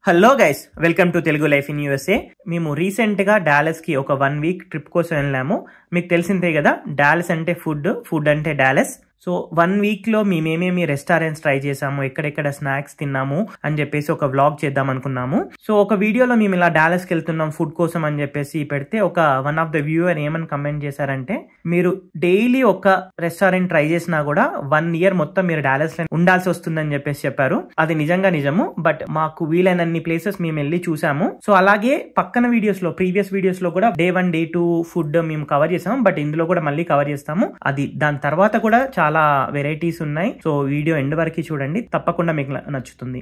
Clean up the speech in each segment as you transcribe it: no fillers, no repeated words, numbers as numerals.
Hello guys, welcome to Telugu life in USA. మేము రీసెంట్గా డాలస్కి ఒక 1 వీక్ ట్రిప్ కోసం వెళ్ళాము. మీకు తెలిసిందే కదా, డాలస్ అంటే ఫుడ్ అంటే డాలస్. సో 1 వీక్లో మేమేమేమి రెస్టారెంట్స్ ట్రై చేసాము, ఎక్కడెక్కడ స్నాక్స్ తిన్నాము అని చెప్పేసి ఒక వ్లాగ్ చేద్దాం అనుకున్నాము. సో ఒక వీడియోలో మేము ఇలా డాలస్కి వెళ్తున్నాం ఫుడ్ కోసం అని చెప్పేసి పెడితే ఒక వన్ ఆఫ్ ద వ్యూవర్ ఏమని కమెంట్ చేశారంటే, మీరు డైలీ ఒక రెస్టారెంట్ ట్రై చేసినా కూడా 1 ఇయర్ మొత్తం మీరు డాలస్ లో ఉండాల్సి వస్తుందని చెప్పేసి చెప్పారు. అది నిజంగా నిజము, బట్ మాకు వీలైనన్ని ప్లేసెస్ మేము వెళ్ళి చూసాము. సో అలాగే పక్కన వీడియోస్ లో, ప్రీవియస్ వీడియోస్ లో కూడా Day 1 Day 2 ఫుడ్ మేము కవర్ చేసాము, బట్ ఇందులో కూడా మళ్ళీ కవర్ చేస్తాము. అది దాని తర్వాత కూడా చాలా వెరైటీస్ ఉన్నాయి. సో వీడియో ఎండ్ వరకు చూడండి, తప్పకుండా మీకు నచ్చుతుంది.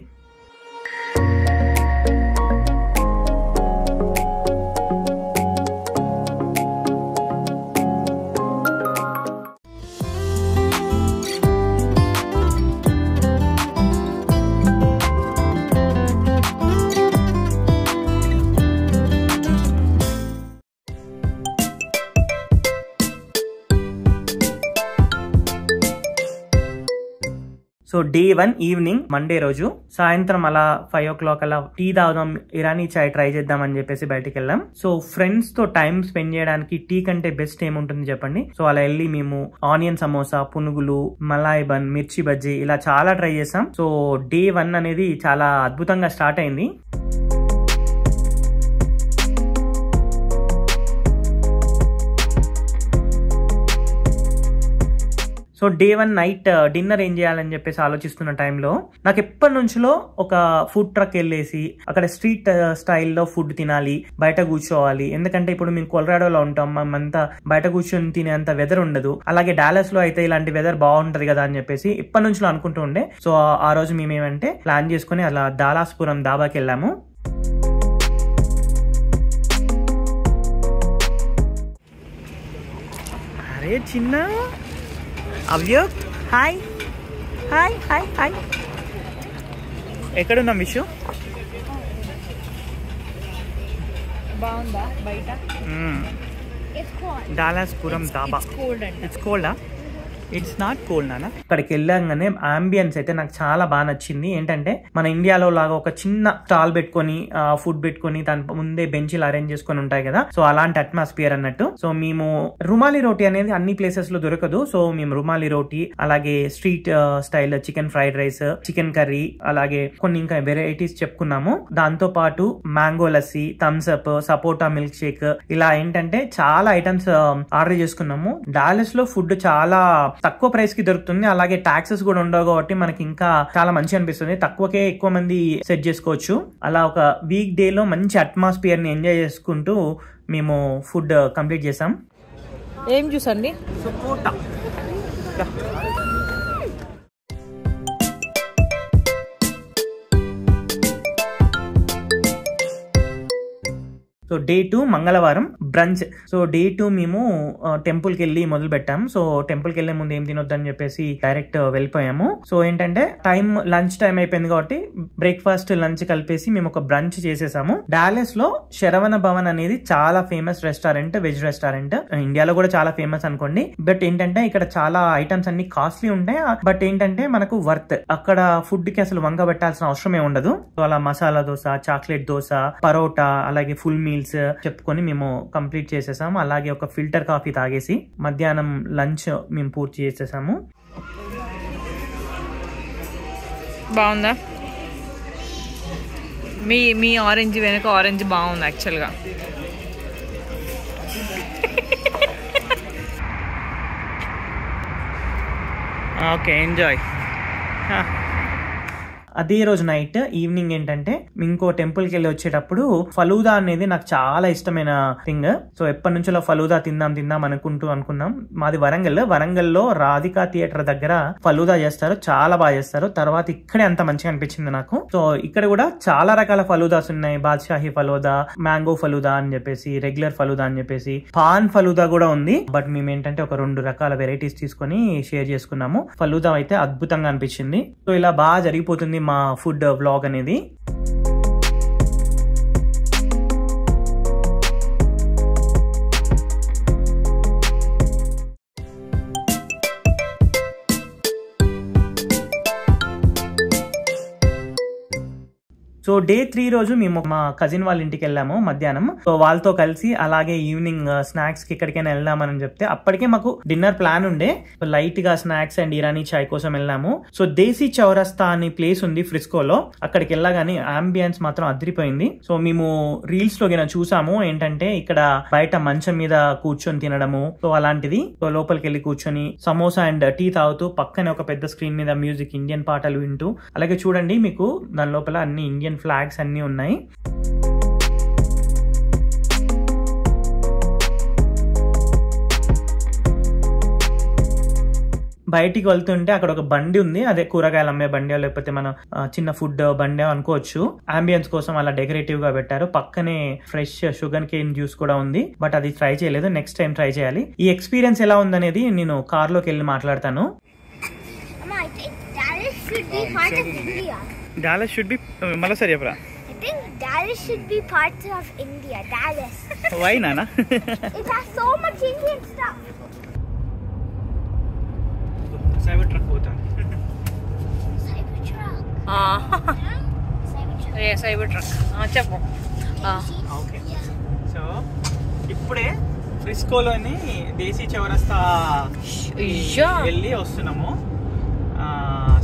సో Day 1 ఈవినింగ్, మండే రోజు సాయంత్రం అలా 5 o'clock అలా టీ తాగుదాం, ఇరానీ చాయ్ ట్రై చేద్దాం అని చెప్పేసి బయటకు వెళ్ళాం. సో ఫ్రెండ్స్ తో టైం స్పెండ్ చేయడానికి టీ కంటే బెస్ట్ ఏముంటుంది చెప్పండి. సో అలా వెళ్ళి మేము ఆనియన్ సమోసా, పునుగులు, మలాయ్ బన్, మిర్చి బజ్జీ ఇలా చాలా ట్రై చేసాం. సో Day 1 అనేది చాలా అద్భుతంగా స్టార్ట్ అయింది. సో Day 1 నైట్ డిన్నర్ ఏం చేయాలని చెప్పేసి ఆలోచిస్తున్న టైంలో నాకు ఎప్పటి నుంచో ఒక ఫుడ్ ట్రక్ వెళ్ళేసి అక్కడ స్ట్రీట్ స్టైల్లో ఫుడ్ తినాలి, బయట కూర్చోవాలి. ఎందుకంటే ఇప్పుడు మేము కొలరాడోలో ఉంటాం, మేమంతా బయట కూర్చొని తినేంత వెదర్ ఉండదు. అలాగే డాలస్ లో అయితే ఇలాంటి వెదర్ బాగుంటది కదా అని చెప్పేసి ఎప్పటి నుంచో అనుకుంటూ ఉండే. సో ఆ రోజు మేమేమంటే ప్లాన్ చేసుకుని అలా దాలాస్పురం దాబాకి వెళ్ళాము. అరే చిన్న అవ్యో, హాయ్ హాయ్ హాయ్ హాయ్. ఎక్కడున్నాం విషు? బాగుందా బయట? దాలాస్పురం దాబా. ఇట్స్ కోల్డా? ఇట్స్ నాట్ కోల్డ్ నాన్న. అక్కడికి వెళ్ళంగానే అంబియన్స్ అయితే నాకు చాలా బాగా నచ్చింది. ఏంటంటే మన ఇండియాలో లాగా ఒక చిన్న స్టాల్ పెట్టుకొని ఫుడ్ పెట్టుకొని దాని ముందే బెంచీలు అరేంజ్ చేసుకొని ఉంటాయి కదా, సో అలాంటి అట్మాస్ఫియర్ అన్నట్టు. సో మేము రుమాలి రోటీ అనేది అన్ని ప్లేసెస్ లో దొరకదు. సో మేము రుమాలి రోటీ, అలాగే street style chicken fried rice, chicken curry, అలాగే కొన్ని ఇంకా వెరైటీస్ చెప్పుకున్నాము. దాంతో పాటు మ్యాంగో లస్సీ, థమ్స్ అప్, సపోటా మిల్క్ షేక్, ఇలా ఏంటంటే చాలా ఐటమ్స్ ఆర్డర్ చేసుకున్నాము. డాలస్ లో ఫుడ్ చాలా తక్కువ ప్రైస్ కి దొరుకుతుంది, అలాగే టాక్సెస్ కూడా ఉండవు కాబట్టి మనకి ఇంకా చాలా మంచి అనిపిస్తుంది. తక్కువకే ఎక్కువ మంది సెట్ చేసుకోవచ్చు. అలా ఒక వీక్ డే లో మంచి అట్మాస్ఫియర్ ని ఎంజాయ్ చేసుకుంటూ మేము ఫుడ్ కంప్లీట్ చేసాం. ఏం చూసండి? సపోటా. సో Day 2 మంగళవారం బ్రంచ్. సో Day 2 మేము టెంపుల్ కి వెళ్ళి మొదలు పెట్టాం. సో టెంపుల్ కి వెళ్లే ముందు ఏం తినొద్దని చెప్పేసి డైరెక్ట్ వెళ్ళిపోయాము. సో ఏంటంటే లంచ్ టైం అయిపోయింది కాబట్టి బ్రేక్ఫాస్ట్ లంచ్ కలిపేసి మేము ఒక బ్రంచ్ చేసేసాము. డాలస్ లో శరవణ భవన్ అనేది చాలా ఫేమస్ రెస్టారెంట్, వెజ్ రెస్టారెంట్. ఇండియాలో కూడా చాలా ఫేమస్ అనుకోండి. బట్ ఏంటంటే ఇక్కడ చాలా ఐటమ్స్ అన్ని కాస్ట్లీ ఉంటాయి, బట్ ఏంటంటే మనకు వర్త్. అక్కడ ఫుడ్ కి అసలు వంక పెట్టాల్సిన అవసరమే ఉండదు. సో అలా మసాలా దోశ, చాక్లెట్ దోశ, పరోటా, అలాగే ఫుల్ మీల్ చెప్పుకొని మేము కంప్లీట్ చేసేసాము. అలాగే ఒక ఫిల్టర్ కాఫీ తాగేసి మధ్యాహ్నం లంచ్ మేము పూర్తి చేసేసాము. బాగుందా? మీ ఆరెంజ్ వెనుక ఆరెంజ్ బాగుంది యాక్చువల్గా. Okay, enjoy. అదే రోజు నైట్ ఈవినింగ్ ఏంటంటే ఇంకో టెంపుల్ కి వెళ్ళి వచ్చేటప్పుడు ఫలూదా అనేది నాకు చాలా ఇష్టమైన థింగ్. సో ఎప్పటి నుంచో ఫలూదా తిందాం అనుకున్నాం. మాది వరంగల్లో రాధికా థియేటర్ దగ్గర ఫలూదా చేస్తారు, చాలా బాగా చేస్తారు. తర్వాత ఇక్కడే అంత మంచిగా అనిపించింది నాకు. సో ఇక్కడ కూడా చాలా రకాల ఫలూదాస్ ఉన్నాయి. బాద్షాహీ ఫలూదా, మ్యాంగో ఫలూదా అని చెప్పేసి, రెగ్యులర్ ఫలూదా అని చెప్పేసి, పాన్ ఫలూదా కూడా ఉంది. బట్ మేము ఏంటంటే ఒక 2 రకాల వెరైటీస్ తీసుకొని షేర్ చేసుకున్నాము. ఫలూదా అయితే అద్భుతంగా అనిపించింది. సో ఇలా బాగా జరిగిపోతుంది మా ఫుడ్ వ్లాగ్ అనేది. సో సో డే 3 రోజు మేము మా కజిన్ వాళ్ళ ఇంటికి వెళ్ళాము మధ్యాహ్నం. సో వాళ్ళతో కలిసి అలాగే ఈవినింగ్ స్నాక్స్ కి ఎక్కడికైనా వెళ్దామని చెప్తే అప్పటికే మాకు డిన్నర్ ప్లాన్ ఉండే. లైట్ గా స్నాక్స్ అండ్ ఇరానీ చాయ్ కోసం వెళ్ళాము. సో దేశీ చౌరస్తా అని ప్లేస్ ఉంది ఫ్రిస్కోలో, అక్కడికి వెళ్ళగానే అంబియన్స్ మాత్రం అదిరిపోయింది. సో మేము రీల్స్ లో చూసాము ఏంటంటే ఇక్కడ బయట మంచం మీద కూర్చొని తినడము, సో అలాంటిది. సో లోపలికి వెళ్ళి కూర్చొని సమోసా అండ్ టీ తాగుతూ పక్కనే ఒక పెద్ద స్క్రీన్ మీద మ్యూజిక్, ఇండియన్ పాటలు వింటూ, అలాగే చూడండి మీకు దాని లోపల అన్ని ఇండియన్ ఫ్లాగ్స్ అన్ని ఉన్నాయి. బయటికి వెళ్తుంటే అక్కడ ఒక బండి ఉంది, అదే కూరగాయలు అమ్మే బండి లేకపోతే మన చిన్న ఫుడ్ బండి అనుకోవచ్చు. అంబియన్స్ కోసం అలా డెకరేటివ్ గా పెట్టారు. పక్కనే ఫ్రెష్ షుగర్ కేన్ జ్యూస్ కూడా ఉంది, బట్ అది ట్రై చేయలేదు. నెక్స్ట్ టైం ట్రై చేయాలి. ఈ ఎక్స్పీరియన్స్ ఎలా ఉందనేది నేను కార్ లోకి వెళ్ళి మాట్లాడతాను. Dallas should be mala sari apra. I think Dallas should be part of India. Dallas. Why nana? It has so much Indian stuff. Cybertruck hota. Cybertruck. Cybertruck. Cyber truck చెప్పు. Okay, so ఇప్పుడే ఫ్రిస్కోలోని దేశీ చౌరస్తా వెళ్ళి వస్తున్నాము.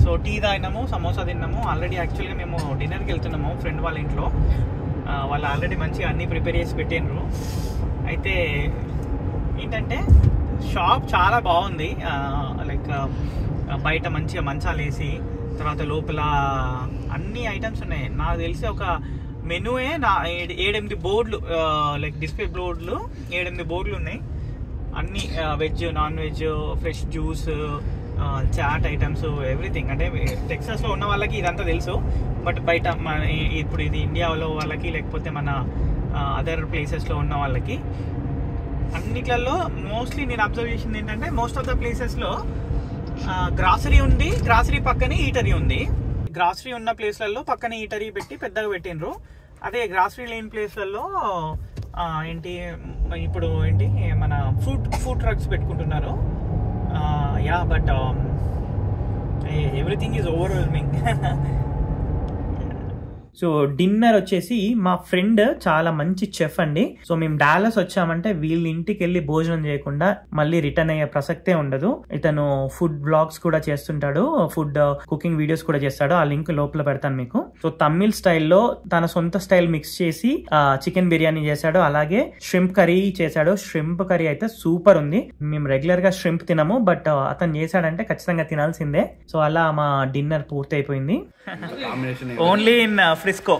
So tea తాగినాము, samosa తిన్నాము. Already యాక్చువల్గా మేము డిన్నర్కి వెళ్తున్నాము ఫ్రెండ్ వాళ్ళ ఇంట్లో. వాళ్ళు ఆల్రెడీ మంచిగా అన్నీ ప్రిపేర్ చేసి పెట్టినరు. అయితే ఏంటంటే షాప్ చాలా బాగుంది. లైక్ బయట మంచిగా మంచాలు వేసి, తర్వాత లోపల అన్ని ఐటమ్స్ ఉన్నాయి. నాకు తెలిసి ఒక మెనూయే 7-8 బోర్డులు, లైక్ డిస్ప్లే బోర్డులు 7-8 బోర్డులు ఉన్నాయి. అన్ని veg, non veg, fresh juice, chaat items, everything. అంటే టెక్సాస్లో ఉన్న వాళ్ళకి ఇదంతా తెలుసు, బట్ బయట మన ఇప్పుడు ఇది ఇండియాలో వాళ్ళకి లేకపోతే మన అదర్ ప్లేసెస్లో ఉన్న వాళ్ళకి అన్నిట్లలో మోస్ట్లీ నేను అబ్జర్వ్ చేసింది ఏంటంటే మోస్ట్ ఆఫ్ ద ప్లేసెస్లో గ్రాసరీ ఉంది, గ్రాసరీ పక్కనే ఈటరీ ఉంది. గ్రాసరీ ఉన్న ప్లేస్లలో పక్కనే ఈటరీ పెట్టి పెద్దగా పెట్టినరు. అదే గ్రాసరీ లేని ప్లేస్లలో ఏంటి ఇప్పుడు ఏంటి మన ఫుడ్ ట్రక్స్ పెట్టుకుంటున్నారు. Yeah, but everything is overwhelming. So dinner వచ్చేసి మా ఫ్రెండ్ చాలా మంచి చెఫ్ అండి. సో మేము డాలస్ వచ్చామంటే వీళ్ళ ఇంటికి వెళ్ళి భోజనం చేయకుండా మళ్ళీ రిటర్న్ అయ్యే ప్రసక్తే ఉండదు. ఇతను ఫుడ్ బ్లాగ్స్ కూడా చేస్తుంటాడు, ఫుడ్ కుకింగ్ వీడియోస్ కూడా చేస్తాడు. ఆ లింక్ లోపల పెడతాను మీకు. సో తమిళ్ స్టైల్లో తన సొంత స్టైల్ మిక్స్ చేసి చికెన్ బిర్యానీ చేశాడు, అలాగే ష్రింప్ కర్రీ చేశాడు. ష్రింప్ కర్రీ అయితే సూపర్ ఉంది. మేము రెగ్యులర్ గా ష్రింప్ తినము, బట్ అతను చేశాడంటే ఖచ్చితంగా తినాల్సిందే. సో అలా మా డిన్నర్ పూర్తి అయిపోయింది. Only in Frisco.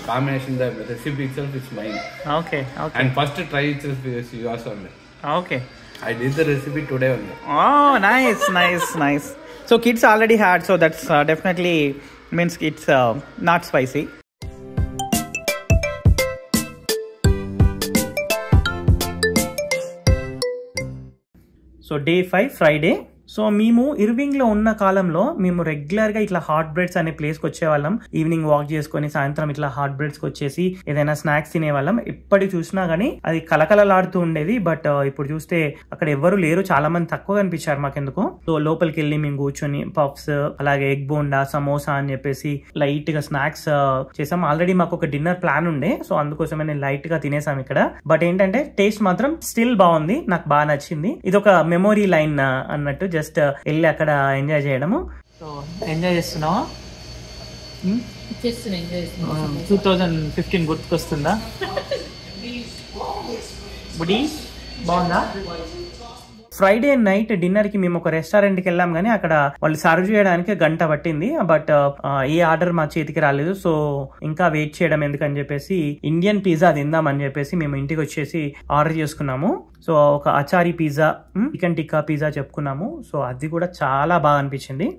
Combination, the recipe itself is mine. Okay. And first try itself is yours only. Okay. I did the recipe today only. Oh, nice. So kids already had, so that's definitely means it's not spicy. So day 5 Friday. So మేము Irving లో ఉన్న కాలంలో మేము regular గా ఇట్లా hot breads అనే place కి వచ్చేవాళ్ళం. ఈవినింగ్ వాక్ చేసుకుని సాయంత్రం ఇట్లా హాట్ బ్రెడ్స్ కి వచ్చేసి ఏదైనా స్నాక్స్ తినేవాళ్ళం. ఎప్పటి చూసినా గానీ అది కలకలలాడుతూ ఉండేది. బట్ ఇప్పుడు చూస్తే అక్కడ ఎవ్వరు లేరు, చాలా మంది తక్కువ కనిపించారు మాకెందుకు. సో లోపలికి వెళ్ళి మేము కూర్చొని పఫ్స్, అలాగే ఎగ్ బోండా, సమోసా అని చెప్పేసి లైట్ గా స్నాక్స్ చేసాం. ఆల్రెడీ మాకు ఒక డిన్నర్ ప్లాన్ ఉండే, సో అందుకోసమే నేను లైట్ గా తినేసాం ఇక్కడ. బట్ ఏంటంటే టేస్ట్ మాత్రం స్టిల్ బాగుంది, నాకు బాగా నచ్చింది. ఇది ఒక మెమొరీ లైన్ అన్నట్టు, జస్ట్ వెళ్ళి అక్కడ ఎంజాయ్ చేయడము. సో ఎంజాయ్ చేస్తున్నావా? 2015 గుర్తుకొస్తుందా? బుడి బాగుందా? ఫ్రైడే నైట్ డిన్నర్ కి మేము ఒక రెస్టారెంట్ కి వెళ్ళాం, కానీ అక్కడ వాళ్ళు సర్వ్ చేయడానికి గంట పట్టింది. బట్ ఏ ఆర్డర్ మా చేతికి రాలేదు. సో ఇంకా వెయిట్ చేయడం ఎందుకని చెప్పేసి ఇండియన్ పిజ్జా తిందామని చెప్పేసి మేము ఇంటికి వచ్చేసి ఆర్డర్ చేసుకున్నాము. సో ఒక achari pizza, chicken tikka pizza చెప్పుకున్నాము. సో అది కూడా చాలా బాగా అనిపించింది.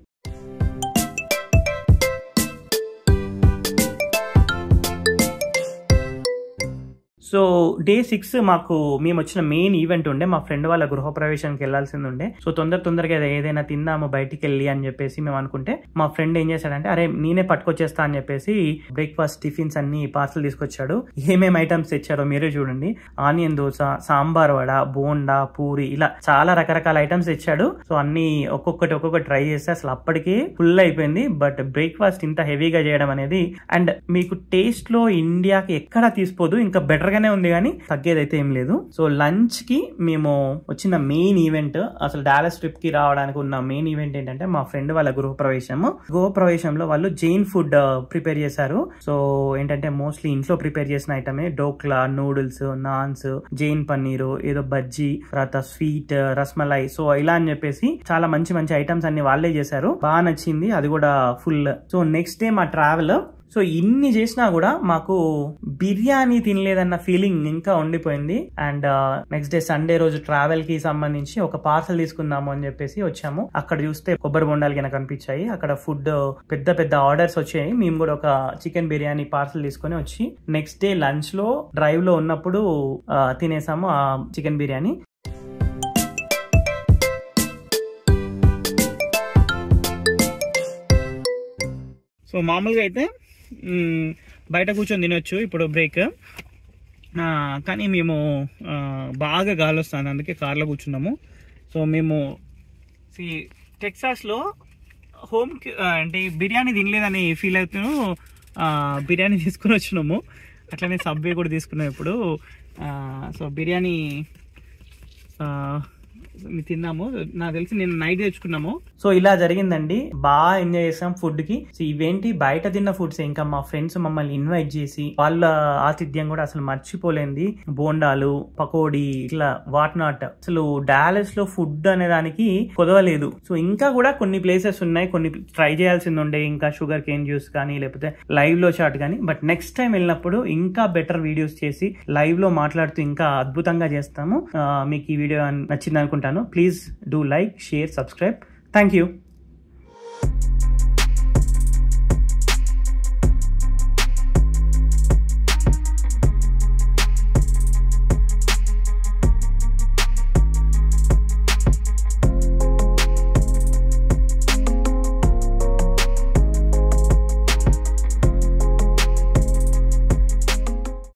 సో డే 6 మాకు మేము వచ్చిన మెయిన్ ఈవెంట్ ఉండే, మా ఫ్రెండ్ వాళ్ళ గృహప్రవేశానికి వెళ్లాల్సింది ఉండే. సో తొందరగా ఏదైనా తిందాము బయటికి వెళ్ళి అని చెప్పేసి మేము అనుకుంటే మా ఫ్రెండ్ ఏం చేశాడంటే, అరే నేనే పట్టుకొచ్చేస్తా అని చెప్పేసి బ్రేక్ఫాస్ట్ టిఫిన్స్ అన్ని పార్సల్ తీసుకొచ్చాడు. ఏమేమి ఐటమ్స్ తెచ్చారో మీరే చూడండి. ఆనియన్ దోశ, సాంబార్ వడ, బోండా, పూరి, ఇలా చాలా రకరకాల ఐటమ్స్ తెచ్చాడు. సో అన్ని ఒక్కొక్కటి ట్రై చేస్తే అసలు అప్పటికి ఫుల్ అయిపోయింది. బట్ బ్రేక్ఫాస్ట్ ఇంత హెవీగా చేయడం అనేది, అండ్ మీకు టేస్ట్ లో ఇండియాకి ఎక్కడ తీసుకోదు, ఇంకా బెటర్ గానే ఉంది కానీ తగ్గేదైతే ఏం లేదు. సో లంచ్ కి మేము వచ్చిన మెయిన్ ఈవెంట్, అసలు డాలస్ ట్రిప్ కి రావడానికి ఉన్న మెయిన్ ఈవెంట్ ఏంటంటే మా ఫ్రెండ్ వాళ్ళ గృహప్రవేశంలో వాళ్ళు జైన్ ఫుడ్ ప్రిపేర్ చేశారు. సో ఏంటంటే మోస్ట్లీ ఇంట్లో ప్రిపేర్ చేసిన ఐటమే, డోక్లా, నూడిల్స్, నాన్స్, జైన్ పన్నీరు, ఏదో బజ్జీ, తర్వాత స్వీట్, రస్మలై, సో ఇలా అని చెప్పేసి చాలా మంచి ఐటమ్స్ అన్ని వాళ్ళే చేశారు. బాగా నచ్చింది అది కూడా ఫుల్. సో నెక్స్ట్ డే మా ట్రావెల్, సో ఇన్ని చేసినా కూడా మాకు బిర్యానీ తినలేదన్న ఫీలింగ్ ఇంకా ఉండిపోయింది. అండ్ నెక్స్ట్ డే సండే రోజు ట్రావెల్ కి సంబంధించి ఒక పార్సల్ తీసుకుందాము అని చెప్పేసి వచ్చాము. అక్కడ చూస్తే కొబ్బరి బొండాలు కింద కనిపించాయి. అక్కడ ఫుడ్ పెద్ద ఆర్డర్స్ వచ్చాయి. మేము కూడా ఒక చికెన్ బిర్యానీ పార్సల్ తీసుకుని వచ్చి నెక్స్ట్ డే లంచ్ లో డ్రైవ్ లో ఉన్నప్పుడు తినేసాము ఆ చికెన్ బిర్యానీ. సో మామూలుగా అయితే బయట కూర్చొని తినొచ్చు ఇప్పుడు బ్రేక్, కానీ మేము బాగా గాలి వస్తుంది, అందుకే కార్లో కూర్చున్నాము. సో మేము టెక్సాస్లో అంటే బిర్యానీ తినలేదని ఫీల్ అవుతున్నాము, బిర్యానీ తీసుకుని వచ్చినాము. అట్లనే సబ్వే కూడా తీసుకున్నాం ఇప్పుడు. సో బిర్యానీ తిన్నాము, నాకు తెలిసి నేను నైట్ తెచ్చుకున్నాము. సో ఇలా జరిగిందండి, బాగా ఎంజాయ్ చేసాం ఫుడ్ కి. సో ఇవేంటి బయట తిన్న ఫుడ్స్, ఇంకా మా ఫ్రెండ్స్ మమ్మల్ని ఇన్వైట్ చేసి వాళ్ళ ఆతిథ్యం కూడా అసలు మర్చిపోలేంది. బోండాలు, పకోడీ, ఇట్లా వాట్ నాట్. అసలు డాలస్ లో ఫుడ్ అనే దానికి కొదవలేదు. సో ఇంకా కూడా కొన్ని ప్లేసెస్ ఉన్నాయి, కొన్ని ట్రై చేయాల్సింది ఉండే, ఇంకా షుగర్ కేన్ జ్యూస్ కానీ లేకపోతే లైవ్ లో చాట్ కానీ. బట్ నెక్స్ట్ టైం వెళ్ళినప్పుడు ఇంకా బెటర్ వీడియోస్ చేసి లైవ్ లో మాట్లాడుతూ ఇంకా అద్భుతంగా చేస్తాము. మీకు ఈ వీడియో నచ్చింది అనుకుంటాను. Please do like, share, subscribe. Thank you.